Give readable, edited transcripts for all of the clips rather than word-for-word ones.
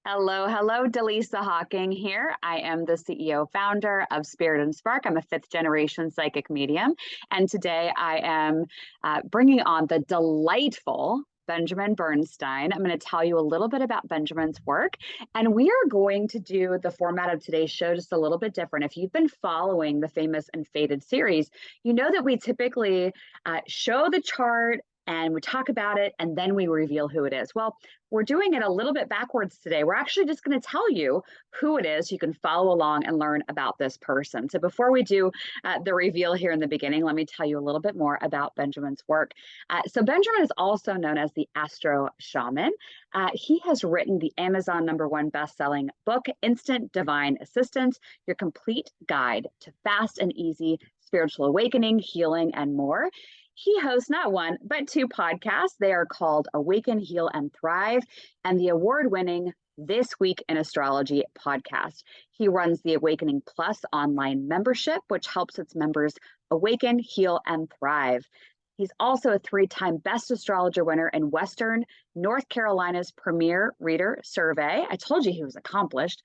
Hello, hello, Dallisa Hocking here. I am the CEO founder of Spirit and Spark. I'm a fifth generation psychic medium. And today I am bringing on the delightful Benjamin Bernstein. I'm going to tell you a little bit about Benjamin's work. And we are going to do the format of today's show just a little bit different. If you've been following the Famous and Fated series, you know that we typically show the chart and we talk about it and then we reveal who it is. Well, we're doing it a little bit backwards today. We're actually just going to tell you who it is. You can follow along and learn about this person. So before we do the reveal here in the beginning, let me tell you a little bit more about Benjamin's work. So Benjamin is also known as the Astro Shaman. He has written the Amazon #1 best-selling book, Instant Divine Assistance, Your Complete Guide to Fast and Easy Spiritual Awakening, Healing, and more. He hosts not one, but two podcasts. They are called Awaken, Heal, and Thrive, and the award-winning This Week in Astrology podcast. He runs the Awakening Plus online membership, which helps its members awaken, heal, and thrive. He's also a 3-time Best Astrologer winner in Western North Carolina's Premier Reader Survey. I told you he was accomplished.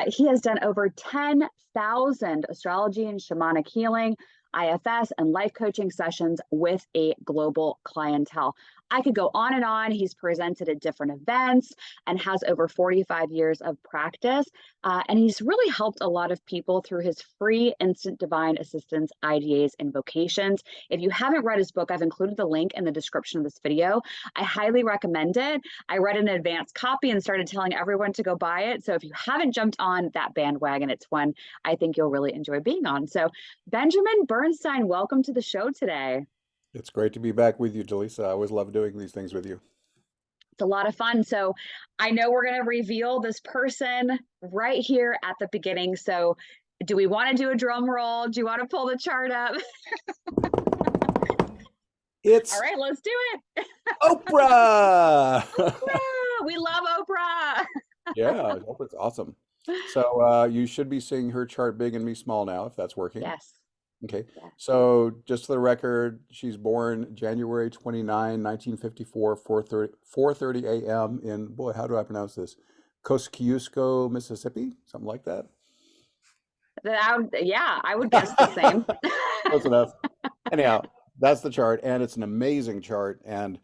He has done over 10,000 astrology and shamanic healing, IFS, and life coaching sessions with a global clientele. I could go on and on. He's presented at different events and has over 45 years of practice. And he's really helped a lot of people through his free instant divine assistance IDAs and vocations. If you haven't read his book, I've included the link in the description of this video. I highly recommend it. I read an advanced copy and started telling everyone to go buy it. So if you haven't jumped on that bandwagon, it's one I think you'll really enjoy being on. So Benjamin Bernstein, welcome to the show today. It's great to be back with you, Dallisa. I always love doing these things with you. It's a lot of fun. So I know we're going to reveal this person right here at the beginning. So do we want to do a drum roll? Do you want to pull the chart up? All right, let's do it. Oprah! Oprah! We love Oprah. Yeah, Oprah's awesome. So you should be seeing her chart big and me small now, if that's working. Yes. Okay. Yeah. So just for the record, she's born January 29, 1954, 4:30 a.m. in, boy, how do I pronounce this? Kosciuszko, Mississippi, something like that. Yeah, I would guess the same. Close enough. Anyhow, that's the chart, and it's an amazing chart. And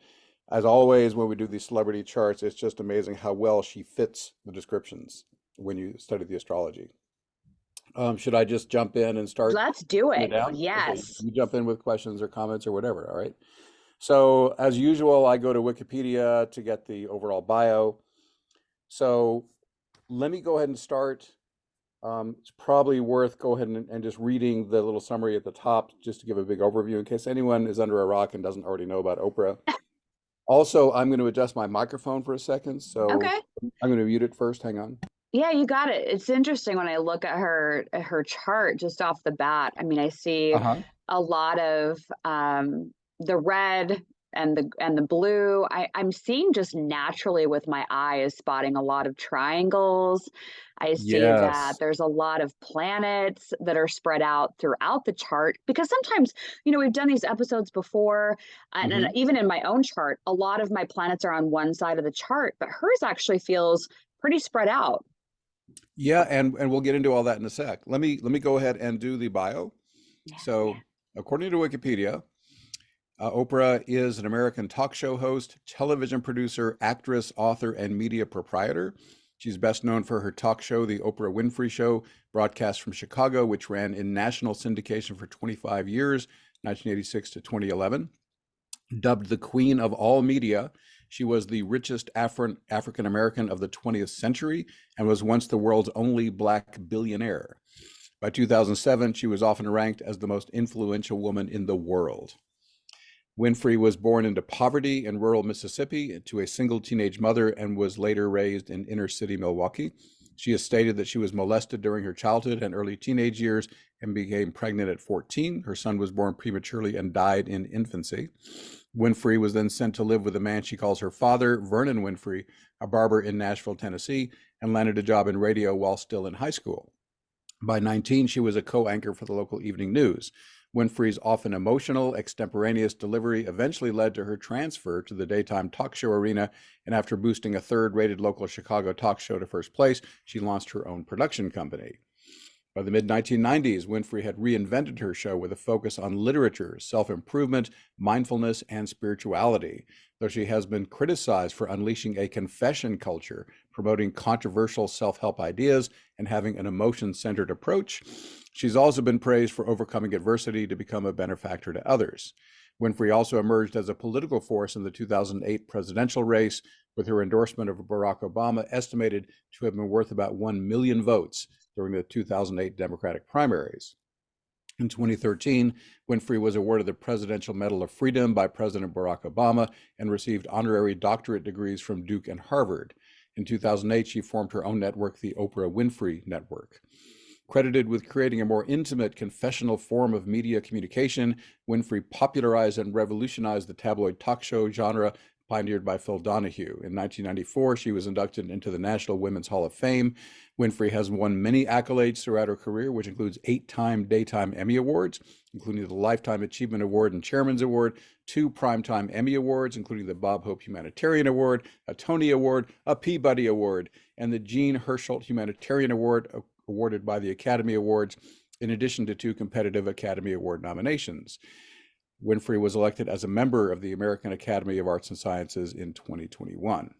as always, when we do these celebrity charts, it's just amazing how well she fits the descriptions when you study the astrology. Should I just jump in and start? Let's do it. Down? Yes. Okay. You jump in with questions or comments or whatever. All right. So as usual, I go to Wikipedia to get the overall bio. So let me go ahead and start. It's probably worth go ahead and just reading the little summary at the top just to give a big overview in case anyone is under a rock and doesn't already know about Oprah. Also, I'm going to adjust my microphone for a second. So okay. I'm going to mute it first. Hang on. Yeah, you got it. It's interesting when I look at her chart just off the bat. I mean, I see a lot of the red and the blue. I'm seeing just naturally with my eyes spotting a lot of triangles. I see that there's a lot of planets that are spread out throughout the chart because sometimes, we've done these episodes before and even in my own chart, a lot of my planets are on one side of the chart, but hers actually feels pretty spread out. Yeah, and we'll get into all that in a sec. Let me go ahead and do the bio. Yeah. So, according to Wikipedia, Oprah is an American talk show host, television producer, actress, author, and media proprietor. She's best known for her talk show, The Oprah Winfrey Show, broadcast from Chicago, which ran in national syndication for 25 years, 1986 to 2011. Dubbed the Queen of All Media, she was the richest African American of the 20th century and was once the world's only Black billionaire. By 2007, she was often ranked as the most influential woman in the world. Winfrey was born into poverty in rural Mississippi to a single teenage mother and was later raised in inner city Milwaukee. She has stated that she was molested during her childhood and early teenage years and became pregnant at 14. Her son was born prematurely and died in infancy. Winfrey was then sent to live with a man she calls her father, Vernon Winfrey, a barber in Nashville, Tennessee, and landed a job in radio while still in high school. By 19, she was a co-anchor for the local evening news. Winfrey's often emotional, extemporaneous delivery eventually led to her transfer to the daytime talk show arena, and after boosting a third-rated local Chicago talk show to first place, she launched her own production company. By the mid-1990s, Winfrey had reinvented her show with a focus on literature, self-improvement, mindfulness, and spirituality, though she has been criticized for unleashing a confession culture, promoting controversial self-help ideas, and having an emotion-centered approach. She's also been praised for overcoming adversity to become a benefactor to others. Winfrey also emerged as a political force in the 2008 presidential race, with her endorsement of Barack Obama estimated to have been worth about 1 million votes during the 2008 Democratic primaries. In 2013, Winfrey was awarded the Presidential Medal of Freedom by President Barack Obama and received honorary doctorate degrees from Duke and Harvard. In 2008, she formed her own network, the Oprah Winfrey Network. Credited with creating a more intimate, confessional form of media communication, Winfrey popularized and revolutionized the tabloid talk show genre pioneered by Phil Donahue. In 1994, she was inducted into the National Women's Hall of Fame. Winfrey has won many accolades throughout her career, which includes 8-time Daytime Emmy Awards, including the Lifetime Achievement Award and Chairman's Award, 2 Primetime Emmy Awards, including the Bob Hope Humanitarian Award, a Tony Award, a Peabody Award, and the Jean Hersholt Humanitarian Award, awarded by the Academy Awards, in addition to 2 competitive Academy Award nominations. Winfrey was elected as a member of the American Academy of Arts and Sciences in 2021.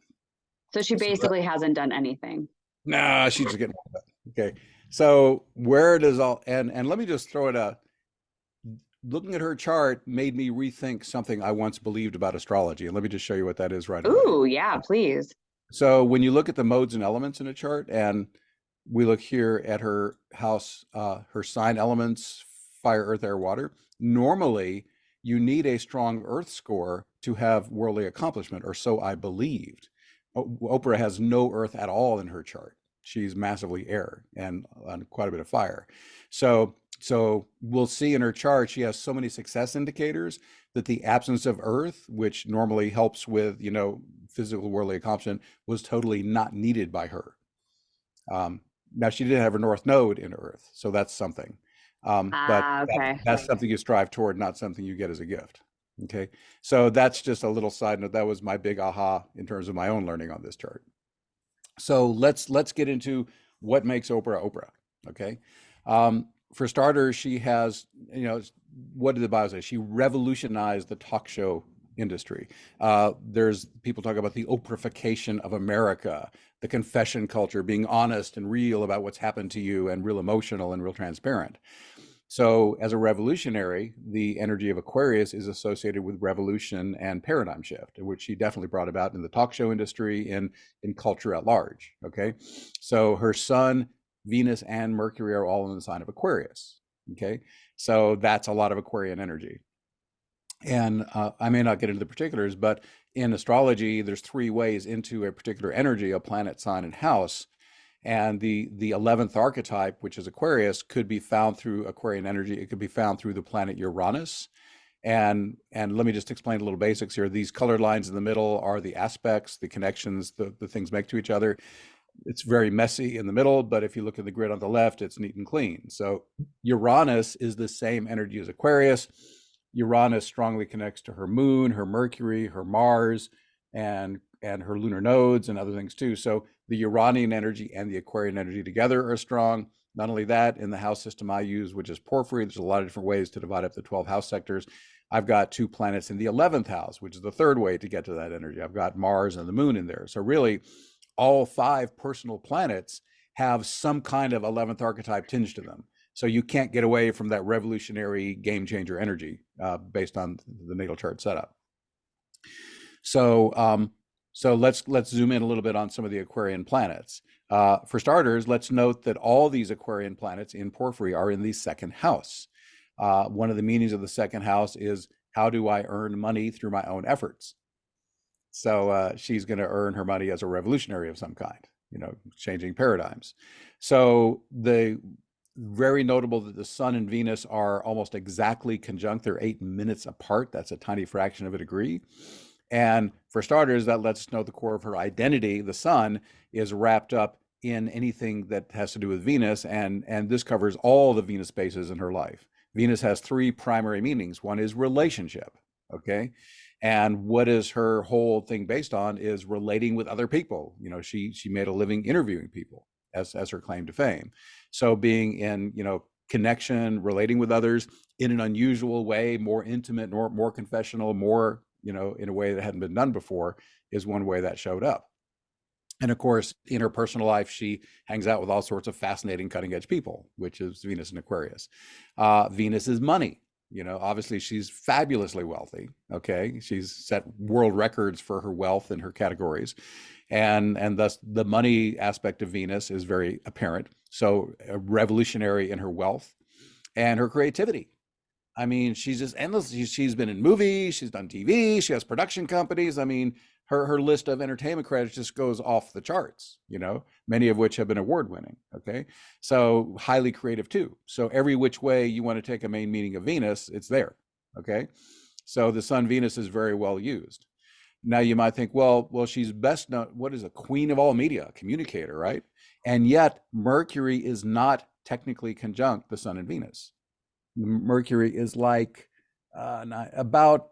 So she basically hasn't done anything. Nah, she's just getting okay. So where does all and let me just throw it out. Looking at her chart made me rethink something I once believed about astrology, and let me just show you what that is right away. Ooh, yeah, please. So when you look at the modes and elements in a chart, and we look here at her house, her sign elements, fire, earth, air, water. Normally, you need a strong earth score to have worldly accomplishment, or so I believed. Oprah has no earth at all in her chart. She's massively air and quite a bit of fire. So we'll see in her chart, she has so many success indicators that the absence of earth, which normally helps with, physical worldly accomplishment, was totally not needed by her. Now, she did have her North Node in Earth, so that's something. But okay. that's something you strive toward, not something you get as a gift. Okay, so that's just a little side note. That was my big aha in terms of my own learning on this chart. So let's get into what makes Oprah Oprah. Okay, for starters, she has, what did the bio say? She revolutionized the talk show industry. There's people talk about the Oprahification of America, the confession culture, being honest and real about what's happened to you, and real emotional and real transparent. So as a revolutionary, the energy of Aquarius is associated with revolution and paradigm shift, which she definitely brought about in the talk show industry and in culture at large. Okay, so her sun, Venus, and Mercury are all in the sign of Aquarius. Okay, so that's a lot of Aquarian energy. And I may not get into the particulars, but in astrology, there's 3 ways into a particular energy: a planet, sign, and house. And the 11th archetype, which is Aquarius, could be found through Aquarian energy. It could be found through the planet Uranus. And let me just explain a little basics here. These colored lines in the middle are the aspects, the connections, the things make to each other. It's very messy in the middle, but if you look at the grid on the left, it's neat and clean. So Uranus is the same energy as Aquarius. Uranus strongly connects to her moon, her Mercury, her Mars, and her lunar nodes and other things too. So the Uranian energy and the Aquarian energy together are strong. Not only that, in the house system I use, which is Porphyry, there's a lot of different ways to divide up the 12 house sectors. I've got 2 planets in the 11th house, which is the 3rd way to get to that energy. I've got Mars and the moon in there. So really, all 5 personal planets have some kind of 11th archetype tinge to them. So you can't get away from that revolutionary game changer energy based on the natal chart setup. So let's zoom in a little bit on some of the Aquarian planets. For starters, let's note that all these Aquarian planets in Porphyry are in the 2nd house. One of the meanings of the 2nd house is, how do I earn money through my own efforts? So she's going to earn her money as a revolutionary of some kind, changing paradigms. So the very notable that the Sun and Venus are almost exactly conjunct. They're 8 minutes apart. That's a tiny fraction of a degree. And for starters, that lets us know the core of her identity, the Sun, is wrapped up in anything that has to do with Venus. And this covers all the Venus spaces in her life. Venus has three primary meanings. One is relationship, okay? And what is her whole thing based on is relating with other people. You know, she made a living interviewing people as her claim to fame. So being in, you know, connection, relating with others in an unusual way, more intimate, more confessional, more, you know, in a way that hadn't been done before, is one way that showed up. And of course, in her personal life, she hangs out with all sorts of fascinating, cutting edge people, which is Venus in Aquarius. Venus is money. You know, obviously she's fabulously wealthy. Okay. She's set world records for her wealth in her categories. And thus the money aspect of Venus is very apparent. So revolutionary in her wealth and her creativity. I mean, she's just endless. She's been in movies, she's done TV, she has production companies. I mean, her list of entertainment credits just goes off the charts, you know, many of which have been award winning. Okay. So highly creative too. So every which way you want to take a main meaning of Venus, it's there. Okay. So the Sun Venus is very well used. Now you might think, well, she's best known, what is a queen of all media, communicator, right? And yet Mercury is not technically conjunct the Sun and Venus. Mercury is like about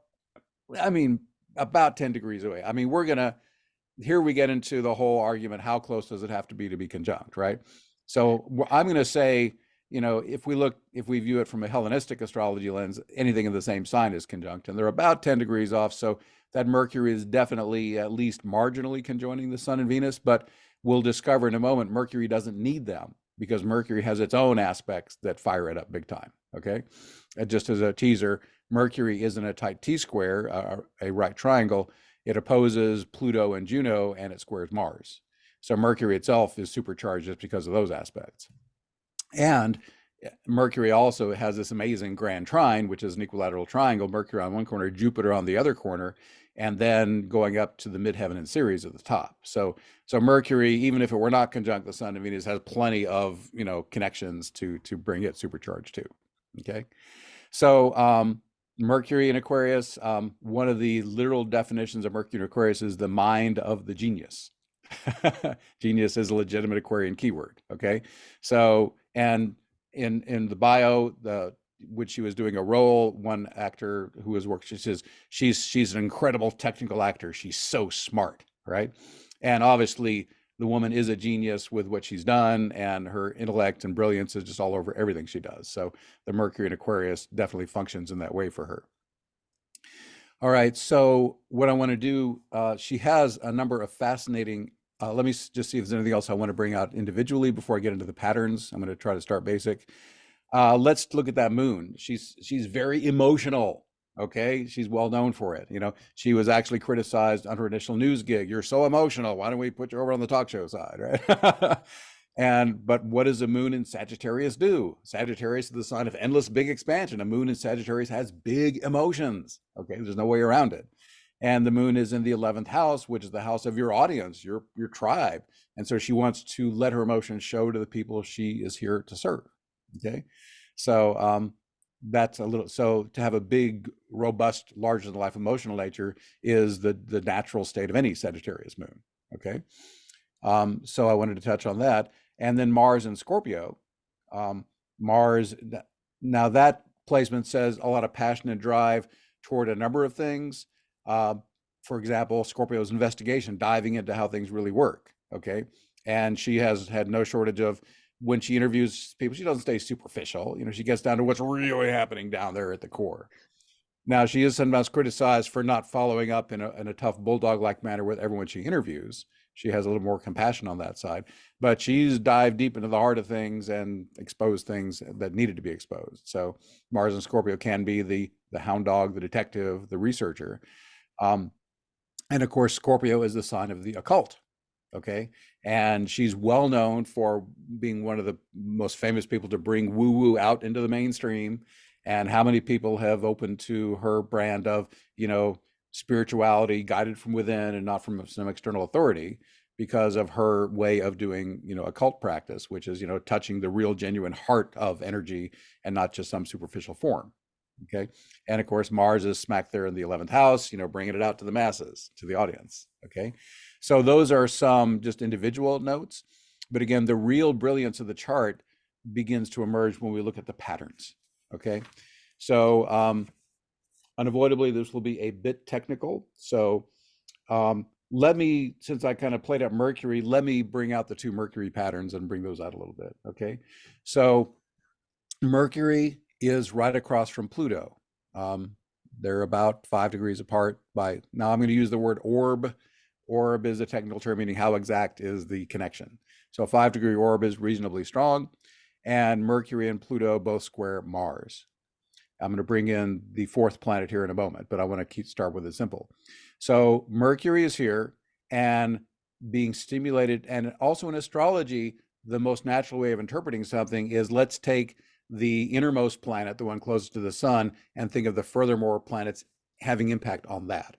10 degrees away. I mean, here we get into the whole argument, how close does it have to be conjunct, right? So I'm going to say, you know, if we view it from a Hellenistic astrology lens, anything in the same sign is conjunct, and they're about 10 degrees off. So that Mercury is definitely at least marginally conjoining the Sun and Venus, but we'll discover in a moment, Mercury doesn't need them because Mercury has its own aspects that fire it up big time. Okay. Just as a teaser, Mercury isn't a tight T-square, a right triangle. It opposes Pluto and Juno, and it squares Mars. So Mercury itself is supercharged just because of those aspects. And Mercury also has this amazing grand trine, which is an equilateral triangle, Mercury on one corner, Jupiter on the other corner, and then going up to the midheaven and Ceres at the top. So Mercury, even if it were not conjunct the Sun and Venus, has plenty of, you know, connections to bring it supercharged too. Okay. So Mercury in Aquarius, one of the literal definitions of Mercury in Aquarius is the mind of the genius. Genius is a legitimate Aquarian keyword. Okay. So, and in the bio, when she was doing a role, one actor who was working, she says, she's an incredible technical actor. She's so smart. Right. And obviously the woman is a genius with what she's done, and her intellect and brilliance is just all over everything she does. So the Mercury in Aquarius definitely functions in that way for her. All right. So what I want to do, she has a number of fascinating, let me just see if there's anything else I want to bring out individually before I get into the patterns. I'm going to try to start basic. Let's look at that moon. She's very emotional. Okay. She's well known for it. You know, she was actually criticized on her initial news gig. You're so emotional. Why don't we put you over on the talk show side? Right. But what does a moon in Sagittarius do? Sagittarius is the sign of endless big expansion. A moon in Sagittarius has big emotions. Okay. There's no way around it. And the moon is in the 11th house, which is the house of your audience, your tribe. And so she wants to let her emotions show to the people she is here to serve. Okay. So, that's a little, so to have a big, robust, larger than life emotional nature is the natural state of any Sagittarius moon. Okay. So I wanted to touch on that. And then Mars in Scorpio, Mars, now that placement says a lot of passion and drive toward a number of things. For example, Scorpio's investigation, diving into how things really work. Okay. And she has had no shortage of, when she interviews people, she doesn't stay superficial. You know, she gets down to what's really happening down there at the core. Now, she is sometimes criticized for not following up in a tough bulldog-like manner with everyone she interviews. She has a little more compassion on that side, but she's dived deep into the heart of things and exposed things that needed to be exposed. So Mars and Scorpio can be the hound dog, the detective, the researcher. And of course, Scorpio is the sign of the occult. Okay. And she's well known for being one of the most famous people to bring woo-woo out into the mainstream. And how many people have opened to her brand of, you know, spirituality guided from within and not from some external authority, because of her way of doing, you know, occult practice, which is, you know, touching the real genuine heart of energy and not just some superficial form. Okay. And of course, Mars is smack there in the 11th house, you know, bringing it out to the masses, to the audience. Okay. So those are some just individual notes. But again, the real brilliance of the chart begins to emerge when we look at the patterns. Okay. So unavoidably, this will be a bit technical. So let me, since I kind of played up Mercury, let me bring out the two Mercury patterns and bring those out a little bit. Okay. So Mercury is right across from Pluto. Um, they're about 5 degrees apart now I'm going to use the word orb. Orb is a technical term meaning how exact is the connection. So a 5 degree orb is reasonably strong, and Mercury and Pluto both square Mars. I'm going to bring in the fourth planet here in a moment, but I want to start with it simple. So Mercury is here and being stimulated. And also in astrology, the most natural way of interpreting something is let's take the innermost planet, the one closest to the sun, and think of the furthermore planets having impact on that.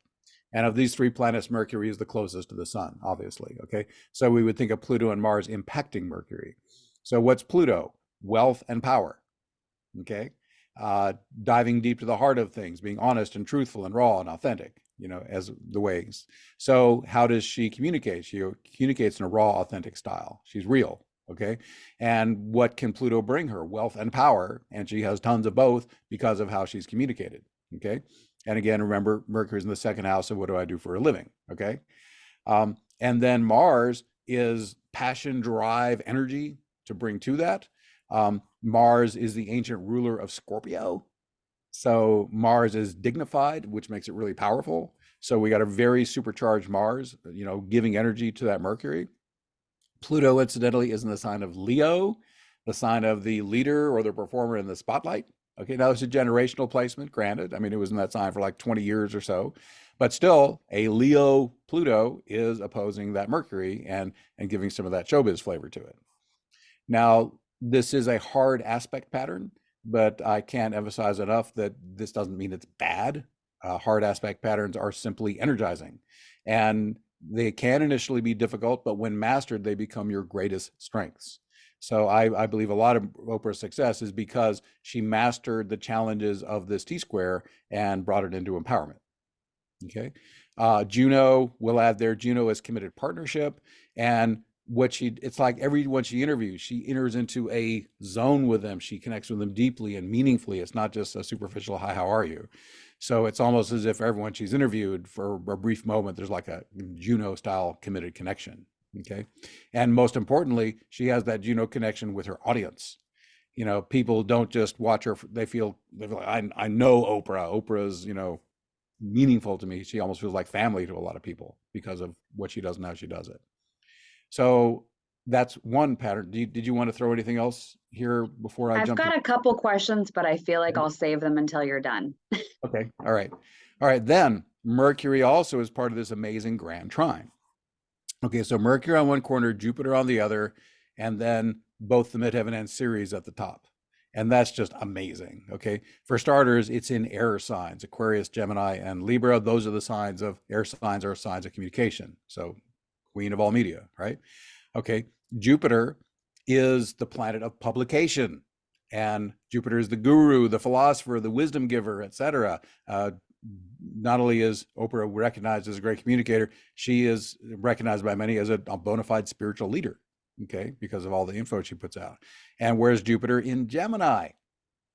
And of these three planets, Mercury is the closest to the sun, obviously. Okay. So we would think of Pluto and Mars impacting Mercury. So what's Pluto? Wealth and power. Okay. Diving deep to the heart of things, being honest and truthful and raw and authentic, as the ways. So how does she communicate? She communicates in a raw, authentic style. She's real. Okay. And what can Pluto bring her? Wealth and power. And she has tons of both because of how she's communicated. Okay. And again, remember, Mercury's in the second house of what do I do for a living? Okay. And then Mars is passion, drive, energy to bring to that. Mars is the ancient ruler of Scorpio. So Mars is dignified, which makes it really powerful. So we got a very supercharged Mars, giving energy to that Mercury. Pluto, incidentally, is in the sign of Leo, the sign of the leader or the performer in the spotlight. Okay, now it's a generational placement, granted. I mean, it was in that sign for like 20 years or so, but still a Leo Pluto is opposing that Mercury and giving some of that showbiz flavor to it. Now, this is a hard aspect pattern, but I can't emphasize enough that this doesn't mean it's bad. Hard aspect patterns are simply energizing, and they can initially be difficult, but when mastered, they become your greatest strengths. So I believe a lot of Oprah's success is because she mastered the challenges of this T-square and brought it into empowerment. Okay. Juno, we'll add there, Juno is committed partnership. And it's like everyone she interviews, she enters into a zone with them. She connects with them deeply and meaningfully. It's not just a superficial, hi, how are you? So it's almost as if everyone she's interviewed for a brief moment, there's like a Juno style committed connection. Okay. And most importantly, she has that Juno connection with her audience. People don't just watch her. They're like, I know Oprah. Oprah's, meaningful to me. She almost feels like family to a lot of people because of what she does and how she does it. So that's one pattern. Did you want to throw anything else here before I I've jump got in? a couple questions, but I feel like I'll save them until you're done. Okay. All right. All right. Then Mercury also is part of this amazing grand trine. Okay. So Mercury on one corner, Jupiter on the other, and then both the midheaven and Ceres at the top. And that's just amazing. Okay. For starters, it's in air signs, Aquarius, Gemini, and Libra. Those are the signs of air signs, are signs of communication. So queen of all media, right? Okay. Jupiter is the planet of publication. And Jupiter is the guru, the philosopher, the wisdom giver, etc. Not only is Oprah recognized as a great communicator, she is recognized by many as a bona fide spiritual leader. Okay, because of all the info she puts out. And where's Jupiter? In Gemini.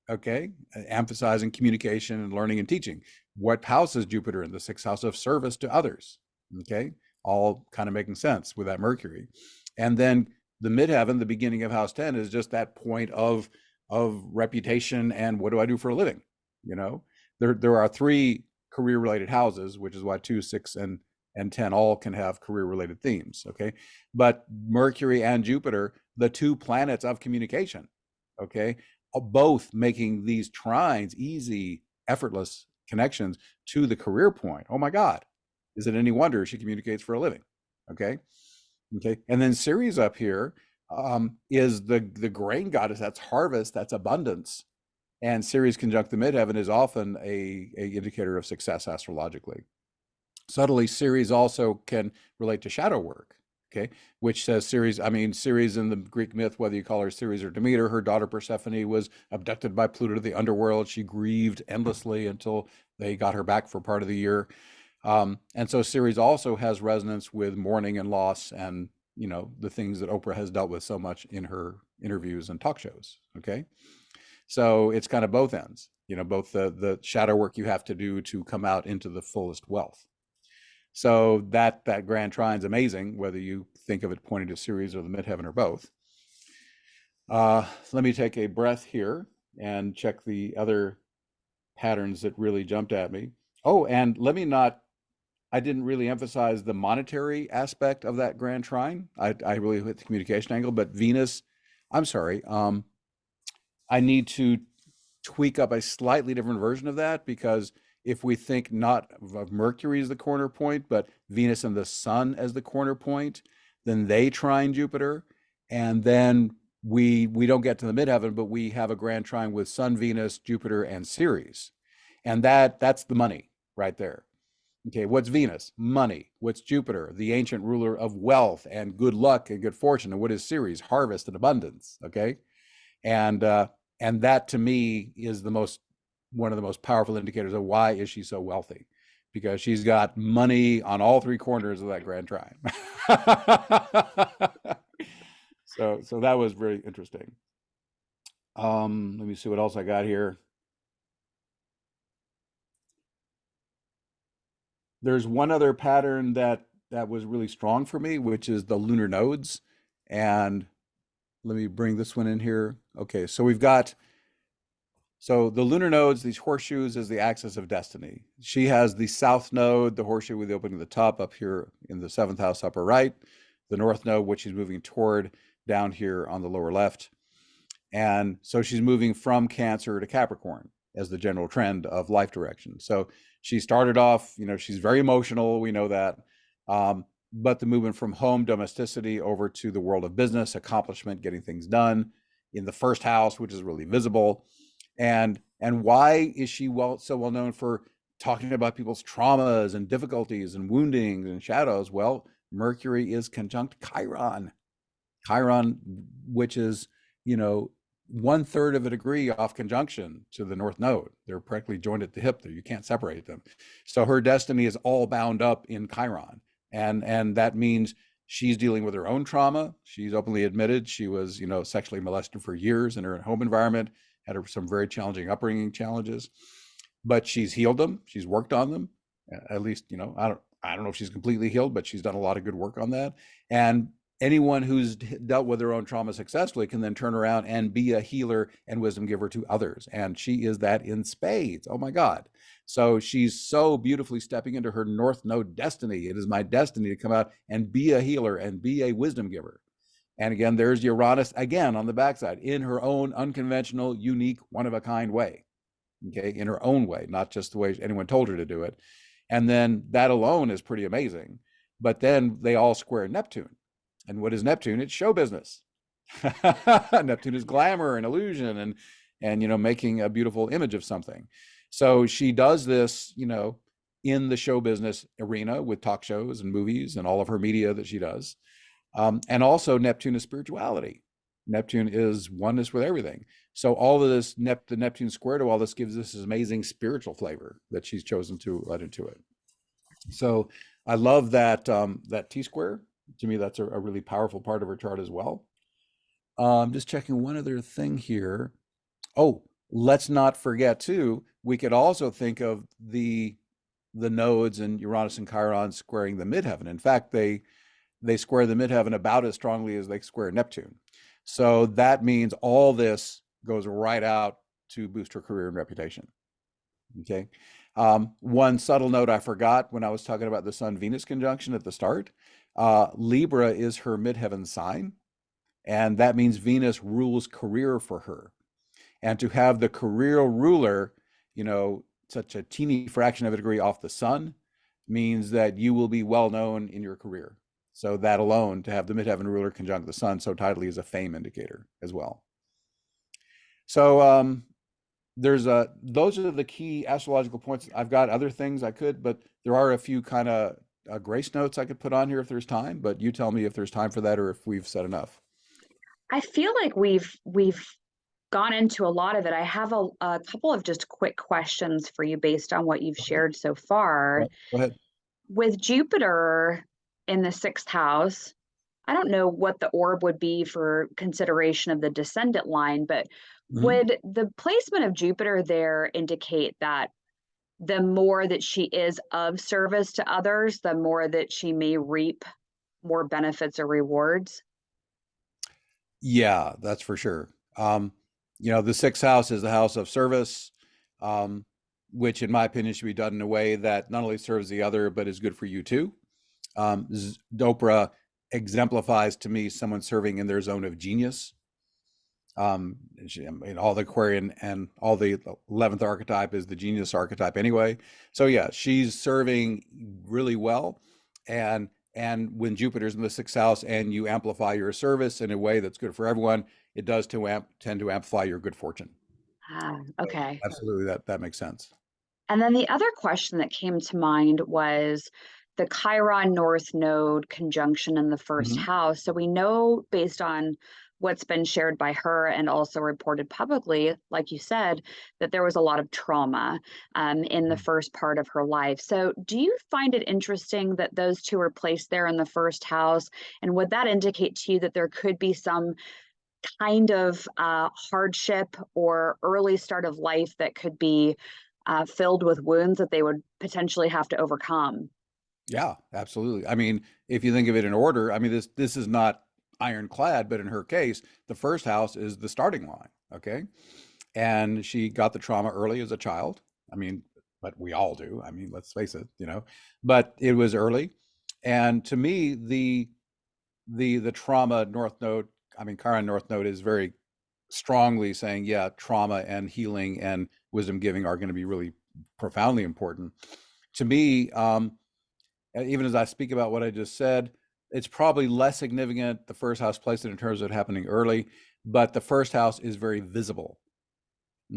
Okay, emphasizing communication and learning and teaching. What house is Jupiter in? The sixth house of service to others. Okay, all kind of making sense with that Mercury. And then the midheaven, the beginning of house 10, is just that point of reputation and what do I do for a living? There are three career related houses, which is why 2, 6, and 10 all can have career related themes. Okay. But Mercury and Jupiter, the two planets of communication, okay, are both making these trines easy, effortless connections to the career point. Oh my God. Is it any wonder she communicates for a living? Okay. Okay. And then Ceres up here is the grain goddess. That's harvest. That's abundance. And Ceres conjunct the midheaven is often a indicator of success astrologically. Subtly, Ceres also can relate to shadow work, okay, which says Ceres in the Greek myth, whether you call her Ceres or Demeter, her daughter Persephone was abducted by Pluto to the underworld. She grieved endlessly until they got her back for part of the year. And so Ceres also has resonance with mourning and loss and, the things that Oprah has dealt with so much in her interviews and talk shows, okay? So it's kind of both ends, both the shadow work you have to do to come out into the fullest wealth. So that grand trine is amazing, whether you think of it pointing to Ceres or the midheaven or both. Let me take a breath here and check the other patterns that really jumped at me. Oh, and I didn't really emphasize the monetary aspect of that grand trine. I really hit the communication angle, but Venus, I'm sorry, I need to tweak up a slightly different version of that, because if we think not of Mercury as the corner point, but Venus and the Sun as the corner point, then they trine Jupiter, and then we don't get to the midheaven, but we have a grand trine with Sun, Venus, Jupiter, and Ceres, and that's the money right there. Okay, what's Venus? Money. What's Jupiter? The ancient ruler of wealth and good luck and good fortune. And what is Ceres? Harvest and abundance. Okay, and that to me is one of the most powerful indicators of why is she so wealthy, because she's got money on all three corners of that grand trine. So that was very interesting. Let me see what else I got here. There's one other pattern that was really strong for me, which is the lunar nodes. And let me bring this one in here. Okay, so the lunar nodes, these horseshoes, is the axis of destiny. She has the south node, the horseshoe with the opening at the top up here in the 7th house upper right, the north node, which she's moving toward down here on the lower left. And so she's moving from Cancer to Capricorn as the general trend of life direction. So she started off, she's very emotional, we know that. But the movement from home domesticity over to the world of business, accomplishment, getting things done in the 1st house, which is really visible. And why is she so well known for talking about people's traumas and difficulties and woundings and shadows? Well, Mercury is conjunct Chiron, which is, 1/3 of a degree off conjunction to the north node. They're practically joined at the hip there. You can't separate them. So her destiny is all bound up in Chiron. And that means she's dealing with her own trauma. She's openly admitted she was, sexually molested for years in her home environment, had some very challenging upbringing challenges, but she's healed them. She's worked on them. At least, I don't know if she's completely healed, but she's done a lot of good work on that. And anyone who's dealt with their own trauma successfully can then turn around and be a healer and wisdom giver to others. And she is that in spades. Oh my God. So she's so beautifully stepping into her north node destiny. It is my destiny to come out and be a healer and be a wisdom giver. And again, there's Uranus again on the backside in her own unconventional, unique, one-of-a-kind way. Okay, in her own way, not just the way anyone told her to do it. And then that alone is pretty amazing. But then they all square Neptune. And what is Neptune? It's show business. Neptune is glamour and illusion and making a beautiful image of something. So she does this, in the show business arena with talk shows and movies and all of her media that she does. And also Neptune is spirituality. Neptune is oneness with everything. So all of this, the Neptune square to all this gives this amazing spiritual flavor that she's chosen to let into it. So I love that T-square. To me, that's a really powerful part of her chart as well. Just checking one other thing here. Oh, let's not forget too, we could also think of the nodes and Uranus and Chiron squaring the midheaven. In fact, they square the midheaven about as strongly as they square Neptune. So that means all this goes right out to boost her career and reputation. Okay. One subtle note I forgot when I was talking about the Sun-Venus conjunction at the start. Libra is her midheaven sign, and that means Venus rules career for her. And to have the career ruler, such a teeny fraction of a degree off the sun, means that you will be well known in your career. So that alone, to have the midheaven ruler conjunct the sun so tidally, is a fame indicator as well. So those are the key astrological points. I've got other things I could, but there are a few kind of grace notes I could put on here if there's time, but you tell me if there's time for that or if we've said enough. I feel like we've gone into a lot of it. I have a couple of just quick questions for you based on what you've shared so far. Go ahead. With Jupiter in the 6th house, I don't know what the orb would be for consideration of the descendant line, but Mhm. would the placement of Jupiter there indicate that the more that she is of service to others, the more that she may reap more benefits or rewards? Yeah, that's for sure. The sixth house is the house of service, um, which, in my opinion, should be done in a way that not only serves the other, but is good for you too. Oprah exemplifies to me someone serving in their zone of genius. I mean, all the Aquarian and all the 11th archetype is the genius archetype anyway. So yeah, she's serving really well. And when Jupiter's in the sixth house and you amplify your service in a way that's good for everyone, it does tend to amplify your good fortune. Ah, So okay. absolutely, that makes sense. And then the other question that came to mind was the Chiron North Node conjunction in the first Mhm. house. So we know, based on what's been shared by her and also reported publicly, like you said, that there was a lot of trauma in the first part of her life. So do you find it interesting that those two are placed there in the first house? And would that indicate to you that there could be some kind of hardship or early start of life that could be filled with wounds that they would potentially have to overcome? Yeah, absolutely. I mean, if you think of it in order, I mean, this is not ironclad, but in her case, the first house is the starting line. Okay. And she got the trauma early as a child. I mean, but we all do. I mean, let's face it. But it was early. And to me, the trauma North Node, I mean, Chiron North Node is very strongly saying, yeah, trauma and healing and wisdom giving are going to be really profoundly important. To me, even as I speak about what I just said, it's probably less significant the first house placement in terms of it happening early, but the first house is very visible.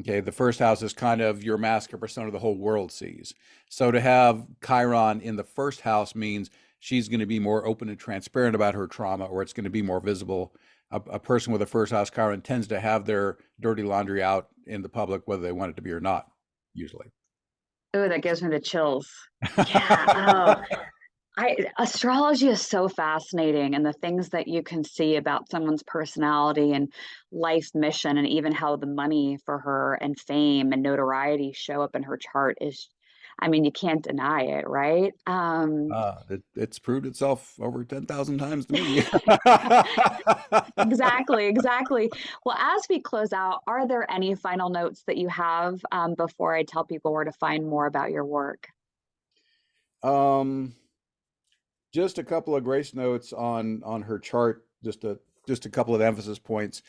Okay, the first house is kind of your mask or persona the whole world sees. So to have Chiron in the first house means she's going to be more open and transparent about her trauma, or it's going to be more visible. A person with a first house Chiron tends to have their dirty laundry out in the public, whether they want it to be or not, usually. Oh, that gives me the chills. Yeah. Oh, astrology is so fascinating, and the things that you can see about someone's personality and life mission, and even how the money for her and fame and notoriety show up in her chart is, I mean, you can't deny it, right? It's proved itself over 10,000 times to me. Exactly, exactly. Well, as we close out, are there any final notes that you have before I tell people where to find more about your work? um, just a couple of grace notes on her chart, just a couple of emphasis points.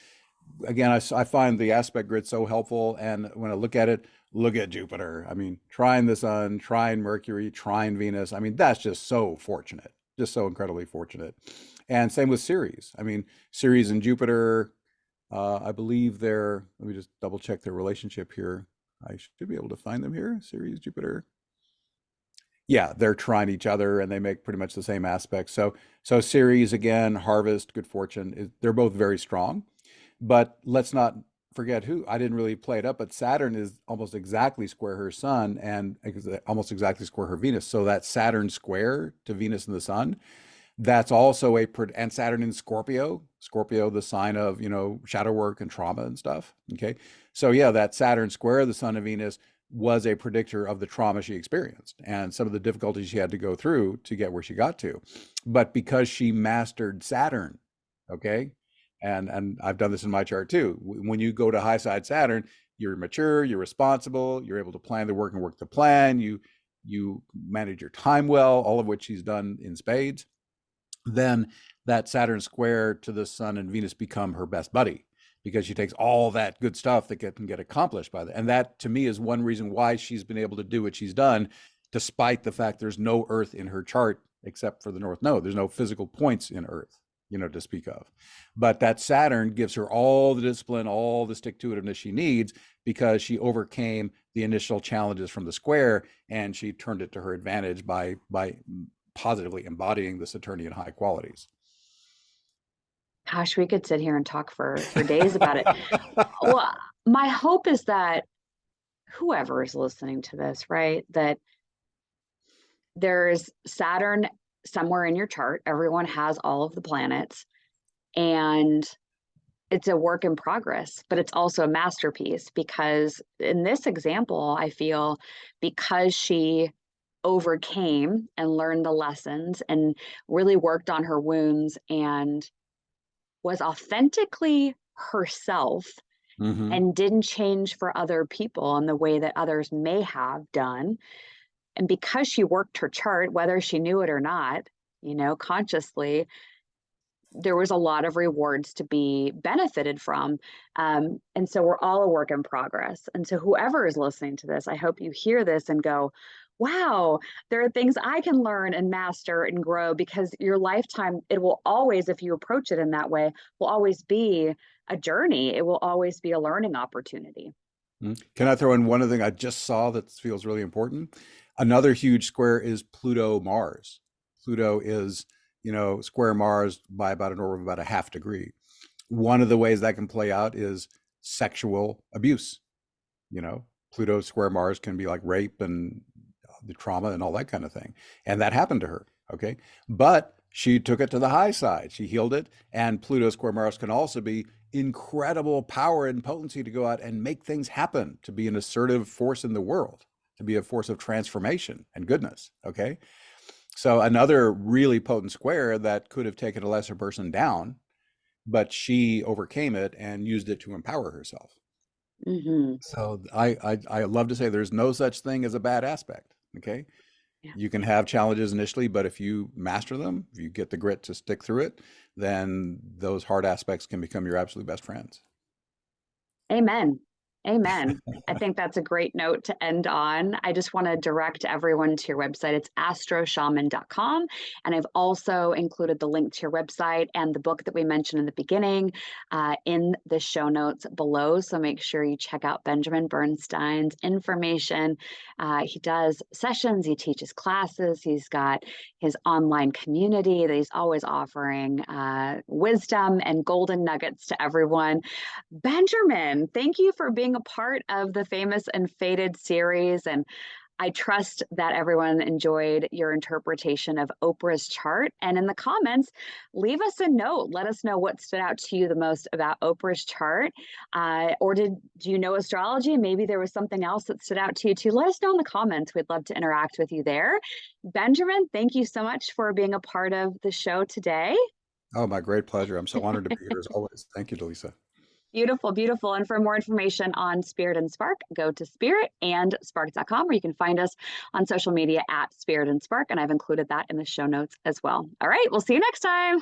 Again, I find the aspect grid so helpful, and when I look at it, look at Jupiter. I mean, trine the sun, trine Mercury, trine Venus. I mean, that's just so fortunate, just so incredibly fortunate. And same with Ceres. I mean, Ceres and Jupiter, I believe they're, let me just double check their relationship here. I should be able to find them here. Ceres, Jupiter. Yeah, they're trying each other and they make pretty much the same aspects. So Ceres again, Harvest, Good Fortune, they're both very strong. But let's not forget who I didn't really play it up, but Saturn is almost exactly square her sun and almost exactly square her Venus. So that Saturn square to Venus and the sun, that's also and Saturn in Scorpio, the sign of, shadow work and trauma and stuff. Okay. So yeah, that Saturn square, the sun of Venus, was a predictor of the trauma she experienced and some of the difficulties she had to go through to get where she got to. But because she mastered Saturn, okay, and I've done this in my chart too. When you go to high side Saturn, you're mature, you're responsible, you're able to plan the work and work the plan. You manage your time well, all of which she's done in spades. Then that Saturn square to the Sun and Venus become her best buddy because she takes all that good stuff that can get accomplished by that. And that to me is one reason why she's been able to do what she's done, despite the fact there's no Earth in her chart except for the North Node. There's no physical points in Earth, to speak of. But that Saturn gives her all the discipline, all the stick to itiveness she needs because she overcame the initial challenges from the square and she turned it to her advantage by positively embodying the Saturnian high qualities. Gosh, we could sit here and talk for days about it. Well, my hope is that whoever is listening to this, right, that there's Saturn somewhere in your chart. Everyone has all of the planets, and it's a work in progress, but it's also a masterpiece, because in this example, I feel, because she overcame and learned the lessons and really worked on her wounds and was authentically herself Mm-hmm. and didn't change for other people in the way that others may have done. And because she worked her chart, whether she knew it or not, consciously, there was a lot of rewards to be benefited from. And so we're all a work in progress. And so whoever is listening to this, I hope you hear this and go, wow, there are things I can learn and master and grow, because your lifetime, it will always, if you approach it in that way, will always be a journey. It will always be a learning opportunity. Can I throw in one other thing I just saw that feels really important? Another huge square is Pluto Mars. Pluto is, square Mars by about an order of about a half degree. One of the ways that can play out is sexual abuse. Pluto square Mars can be like rape and the trauma and all that kind of thing. And that happened to her. Okay. But she took it to the high side. She healed it. And Pluto square Mars can also be incredible power and potency to go out and make things happen, to be an assertive force in the world, to be a force of transformation and goodness. Okay. So another really potent square that could have taken a lesser person down, but she overcame it and used it to empower herself. Mm-hmm. So I love to say there's no such thing as a bad aspect. Okay. Yeah. You can have challenges initially, but if you master them, if you get the grit to stick through it, then those hard aspects can become your absolute best friends. Amen. Amen. I think that's a great note to end on. I just want to direct everyone to your website. It's astroshaman.com. And I've also included the link to your website and the book that we mentioned in the beginning in the show notes below. So make sure you check out Benjamin Bernstein's information. He does sessions, he teaches classes, he's got his online community that he's always offering wisdom and golden nuggets to everyone. Benjamin, thank you for being a part of the Famous and Fated series. And I trust that everyone enjoyed your interpretation of Oprah's chart. And in the comments, leave us a note. Let us know what stood out to you the most about Oprah's chart. Or do you know astrology? Maybe there was something else that stood out to you too. Let us know in the comments. We'd love to interact with you there. Benjamin, thank you so much for being a part of the show today. Oh, my great pleasure. I'm so honored to be here as always. Thank you, Dallisa. Beautiful, beautiful. And for more information on Spirit and Spark, go to spiritandspark.com, where you can find us on social media at Spirit and Spark. And I've included that in the show notes as well. All right, we'll see you next time.